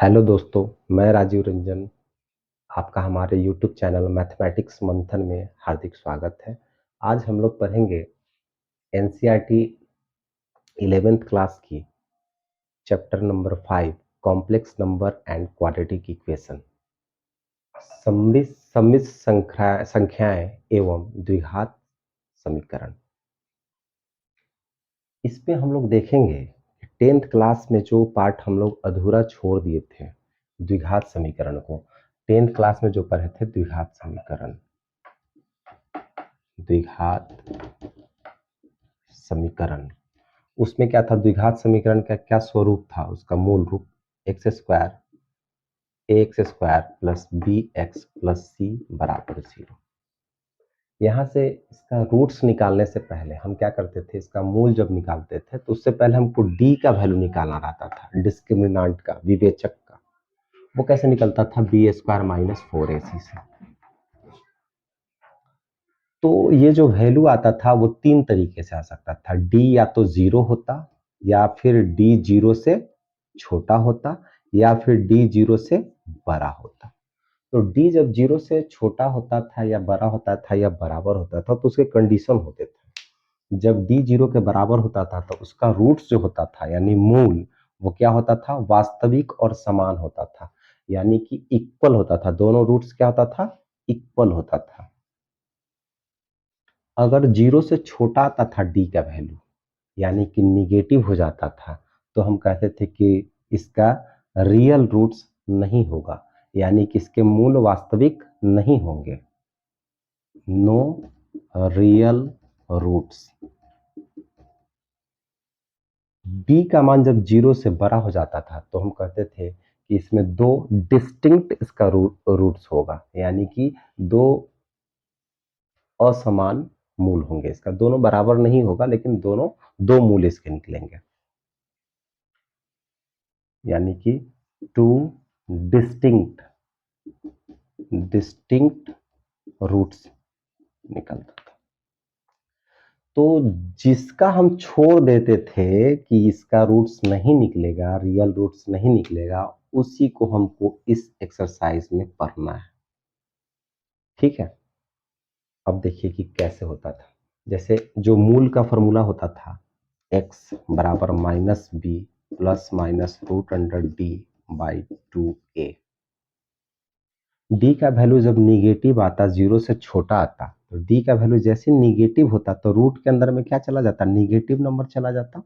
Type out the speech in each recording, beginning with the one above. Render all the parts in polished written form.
Hello दोस्तों, मैं राजीव रंजन। आपका हमारे यूट्यूब चैनल मैथमेटिक्स मंथन में हार्दिक स्वागत है। आज हम लोग पढ़ेंगे एनसीईआरटी 11th क्लास की chapter number 5 complex number and quadratic equation, सम्मिश्र संख्याएं एवं द्विघात समीकरण। इसमें हम लोग देखेंगे 10th क्लास में जो पार्ट हम लोग अधूरा छोड़ दिए थे, द्विघात समीकरण को 10th क्लास में जो पढ़े थे द्विघात समीकरण, उसमें क्या था? द्विघात समीकरण का क्या स्वरूप था? उसका मूल रूप X square plus B X plus C बराबर 0। यहाँ से इसका रूट्स निकालने से पहले हम क्या करते थे? इसका मूल जब निकालते थे तो उससे पहले हमको डी का वैल्यू निकालना रहता था, डिस्क्रिमिनेंट का, विवेचक का। वो कैसे निकलता था? बी स्क्वायर माइनस 4ac से। तो ये जो वैल्यू आता था वो तीन तरीके से आ सकता था। डी या तो 0 होता, या फिर डी 0 से छोटा होता, या फिर डी 0 से बड़ा होता। तो डी जब 0 से छोटा होता था या बड़ा होता था या बराबर होता था तो उसके कंडीशन होते थे। जब डी 0 के बराबर होता था तो उसका रूट्स जो होता था यानी मूल, वो क्या होता था? वास्तविक और समान होता था, यानी कि इक्वल होता था। दोनों रूट्स क्या होता था? इक्वल होता था। अगर 0 से छोटा आता था डी का वैल्यू, यानी कि निगेटिव हो जाता था, तो हम कहते थे कि इसका रियल रूट्स नहीं होगा, यानी कि इसके मूल वास्तविक नहीं होंगे। No real roots. बी का मान जब 0 से बड़ा हो जाता था तो हम कहते थे कि इसमें दो डिस्टिंक्ट इसका रूट्स होगा, यानी कि दो असमान मूल होंगे। इसका दोनों बराबर नहीं होगा, लेकिन दोनों दो मूल इसके निकलेंगे, यानी कि टू डिस्टिंक्ट रूट्स निकलता था। तो जिसका हम छोड़ देते थे कि इसका रूट्स नहीं निकलेगा, रियल रूट्स नहीं निकलेगा, उसी को हमको इस एक्सरसाइज में पढ़ना है। ठीक है, अब देखिए कि कैसे होता था। जैसे जो मूल का फॉर्मूला होता था, x बराबर minus B plus minus root under D by 2a। D का वैल्यू जब निगेटिव आता, 0 से छोटा आता, तो डी का वैल्यू जैसे निगेटिव होता तो रूट के अंदर में क्या चला जाता? निगेटिव नंबर चला जाता।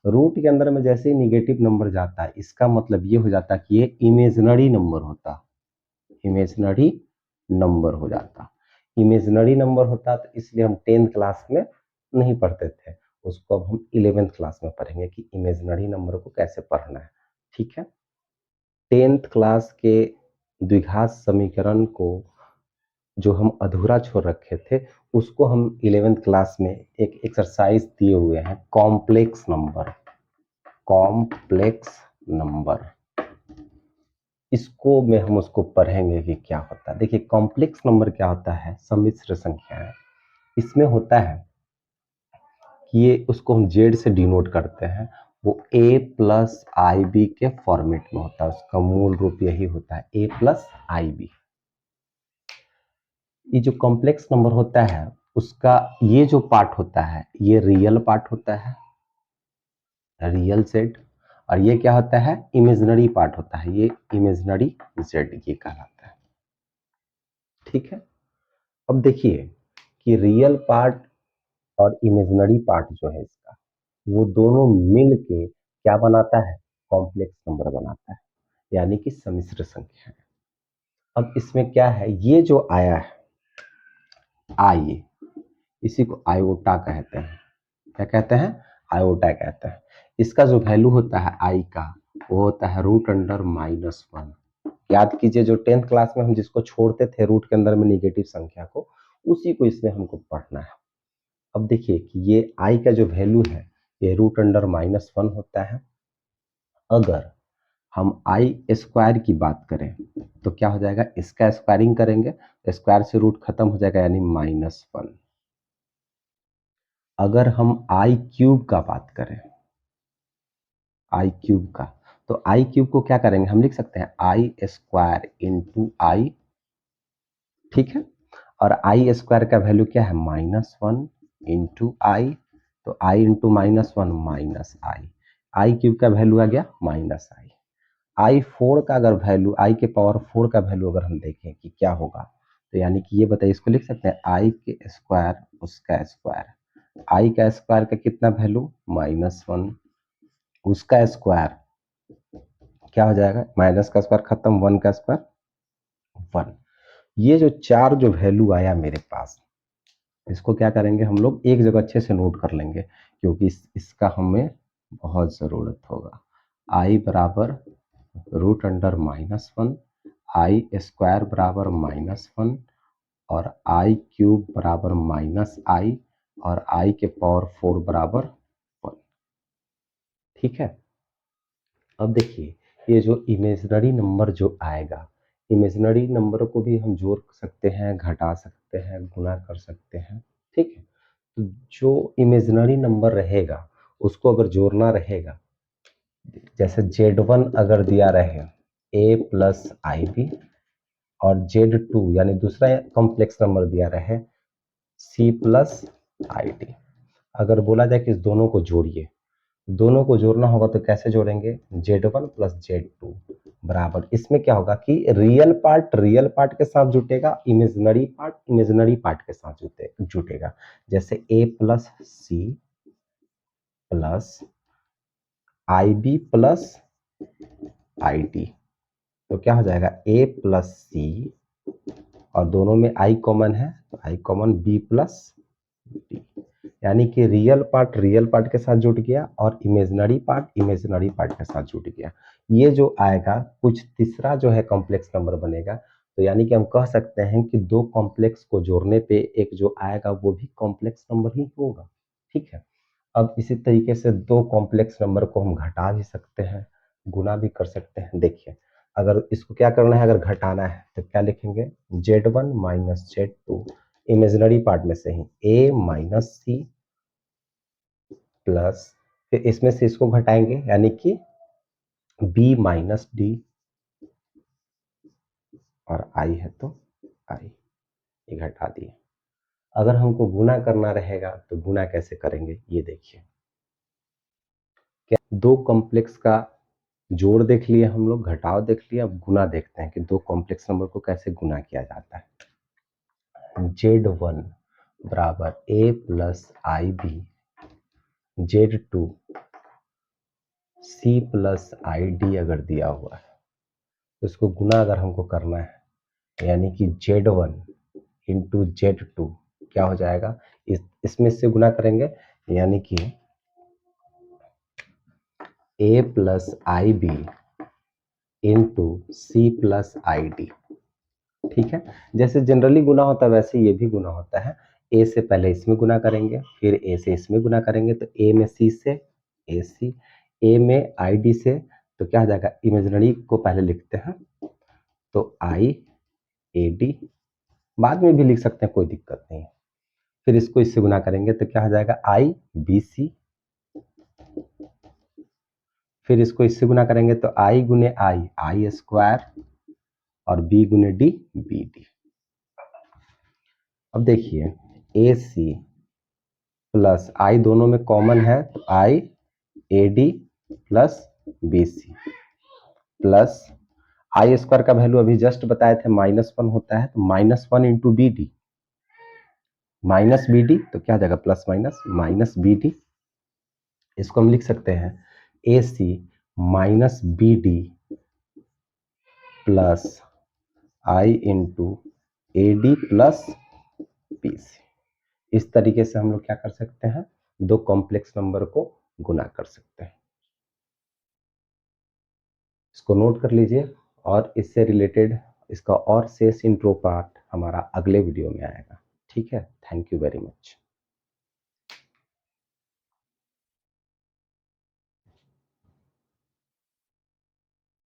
रूट के अंदर में जैसे ही निगेटिव नंबर जाता है, इसका मतलब ये हो जाता कि ये इमेजिनरी नंबर होता, इमेजिनरी नंबर हो जाता। इमेजिनरी नंबर होता तो इसलिए हम 10th क्लास में नहीं पढ़ते थे, उसको अब हम 11th क्लास में पढ़ेंगे कि इमेजिनरी नंबर को कैसे पढ़ना है। ठीक है, 10th क्लास के द्विघात समीकरण को जो हम अधूरा छोड़ रखे थे, उसको हम 11th क्लास में एक एक्सरसाइज दिए हुए हैं, कॉम्प्लेक्स नंबर। इसको में हम उसको पढ़ेंगे कि क्या होता है। देखिए, कॉम्प्लेक्स नंबर क्या होता है? सम्मिश्र संख्या है। इसमें होता है कि ये, उसको हम जेड से डिनोट करते हैं, वो a प्लस आई बी के फॉर्मेट में होता है। उसका मूल रूप यही होता है, a प्लस आई बी। ये जो कॉम्प्लेक्स नंबर होता है, उसका ये जो पार्ट होता है, ये रियल पार्ट होता है, रियल सेट। और ये क्या होता है? इमेजिनरी पार्ट होता है, ये इमेजिनरी जेड ये कहलाता है। ठीक है, अब देखिए कि रियल पार्ट और इमेजिनरी पार्ट जो है इसका, वो दोनों मिल के क्या बनाता है? कॉम्प्लेक्स नंबर बनाता है, यानी कि सम्मिश्र संख्या है। अब इसमें क्या है? ये जो आया है आई, इसी को आयोटा कहते हैं। क्या कहते हैं? आयोटा कहते हैं। इसका जो वैल्यू होता है आई का, वो होता है रूट अंडर -1। याद कीजिए, जो 10th क्लास में हम जिसको छोड़ते थे रूट के अंदर में निगेटिव संख्या को, उसी को इसमें हमको पढ़ना है। अब देखिए कि ये आई का जो वैल्यू है, ये रूट अंडर -1 होता है। अगर हम आई स्क्वायर की बात करें तो क्या हो जाएगा? इसका स्क्वायरिंग करेंगे, स्क्वायर से रूट खत्म हो जाएगा, यानी -1। अगर हम आई क्यूब का बात करें, आई क्यूब का, तो आई क्यूब को क्या करेंगे, हम लिख सकते हैं आई स्क्वायर इंटू आई, ठीक है। और आई स्क्वायर का वैल्यू क्या है, -1 इंटू आई, तो आई इंटू -1 माइनस आई क्यूब का वैल्यू आ गया -आई। आई 4 का अगर वैल्यू, आई के पावर 4 का वैल्यू अगर हम देखें कि क्या होगा, तो यानी कि ये बताइए, इसको लिख सकते हैं आई के स्क्वायर उसका स्क्वायर, आई का स्क्वायर का कितना वैल्यू -1, उसका स्क्वायर क्या हो जाएगा, माइनस का स्क्वायर खत्म, 1 का स्क्वायर 1। ये जो चार जो वैल्यू आया मेरे पास, इसको क्या करेंगे हम लोग, एक जगह अच्छे से नोट कर लेंगे, क्योंकि इसका हमें बहुत ज़रूरत होगा। आई बराबर रूट अंडर -1, आई स्क्वायर बराबर -1, और आई क्यूब बराबर -आई, और आई के पावर 4 बराबर 1, ठीक है। अब देखिए, ये जो इमेजिनरी नंबर जो आएगा, इमेजिनरी नंबर को भी हम जोड़ सकते हैं, घटा सकते हैं, गुना कर सकते हैं, ठीक है। तो जो इमेजिनरी नंबर रहेगा उसको अगर जोड़ना रहेगा, जैसे Z1 अगर दिया रहे a प्लस आई बी, और Z2 यानी दूसरा कॉम्प्लेक्स नंबर दिया रहे C प्लस आई डी, अगर बोला जाए कि इस दोनों को जोड़िए, दोनों को जोड़ना होगा तो कैसे जोड़ेंगे, Z1 प्लस Z2 बराबर, इसमें क्या होगा कि रियल पार्ट के साथ जुटेगा, इमेजिनरी पार्ट के साथ जुटेगा। जैसे a plus C plus I B plus I D, तो क्या हो जाएगा a प्लस सी, और दोनों में i कॉमन है तो i common b plus D, यानी कि रियल पार्ट के साथ जुट गया और इमेजिनरी पार्ट के साथ जुट गया। ये जो आएगा कुछ तीसरा जो है कॉम्प्लेक्स नंबर बनेगा, तो यानी कि हम कह सकते हैं कि दो कॉम्प्लेक्स को जोड़ने पे एक जो आएगा वो भी कॉम्प्लेक्स नंबर ही होगा, ठीक है। अब इसी तरीके से दो कॉम्प्लेक्स नंबर को हम घटा भी सकते हैं, गुना भी कर सकते हैं। देखिए, अगर इसको क्या करना है, अगर घटाना है तो क्या लिखेंगे, Z1 minus Z2, imaginary part में से ही a माइनस सी प्लस, फिर इसमें से इसको घटाएंगे यानी कि b माइनस डी, और i है तो i, ये घटा दिए। अगर हमको गुना करना रहेगा तो गुना कैसे करेंगे, ये देखिए, क्या दो कॉम्प्लेक्स का जोड़ देख लिए हम लोग, घटाव देख लिया, अब गुना देखते हैं कि दो कॉम्प्लेक्स नंबर को कैसे गुना किया जाता है। Z1 बराबर a plus I B, Z2 C plus I D अगर दिया हुआ है तो इसको गुना अगर हमको करना है, यानी कि Z1 इंटू Z2 क्या हो जाएगा, इसमें से गुना करेंगे, यानी कि a plus I B into C plus I D, ठीक है। जैसे जनरली गुना होता है वैसे ये भी गुना होता है, a से पहले इसमें गुना करेंगे, फिर a से इसमें गुना करेंगे, तो a में c से ए सी, a में आई डी से, तो क्या हो जाएगा, इमेजिनरी को पहले लिखते हैं तो आई ए डी, बाद में भी लिख सकते हैं, कोई दिक्कत नहीं है। फिर इसको इससे गुना करेंगे तो क्या हो जाएगा, आई बी सी, फिर इसको इससे गुना करेंगे तो आई गुने आई स्क्वायर, और बी गुने डी बी डी। अब देखिए, ए सी प्लस आई दोनों में कॉमन है तो i A D plus B C, plus i square का वैल्यू अभी जस्ट बताए थे -1 होता है, तो -1 into B D, minus B D, तो क्या हो जाएगा, प्लस माइनस बी डी। इसको हम लिख सकते हैं A C minus B D plus i into A D plus B C. इस तरीके से हम लोग क्या कर सकते हैं, दो कॉम्प्लेक्स नंबर को गुना कर सकते हैं। इसको नोट कर लीजिए, और इससे रिलेटेड इसका और शेष इंट्रो पार्ट हमारा अगले वीडियो में आएगा, ठीक है। Thank you very much.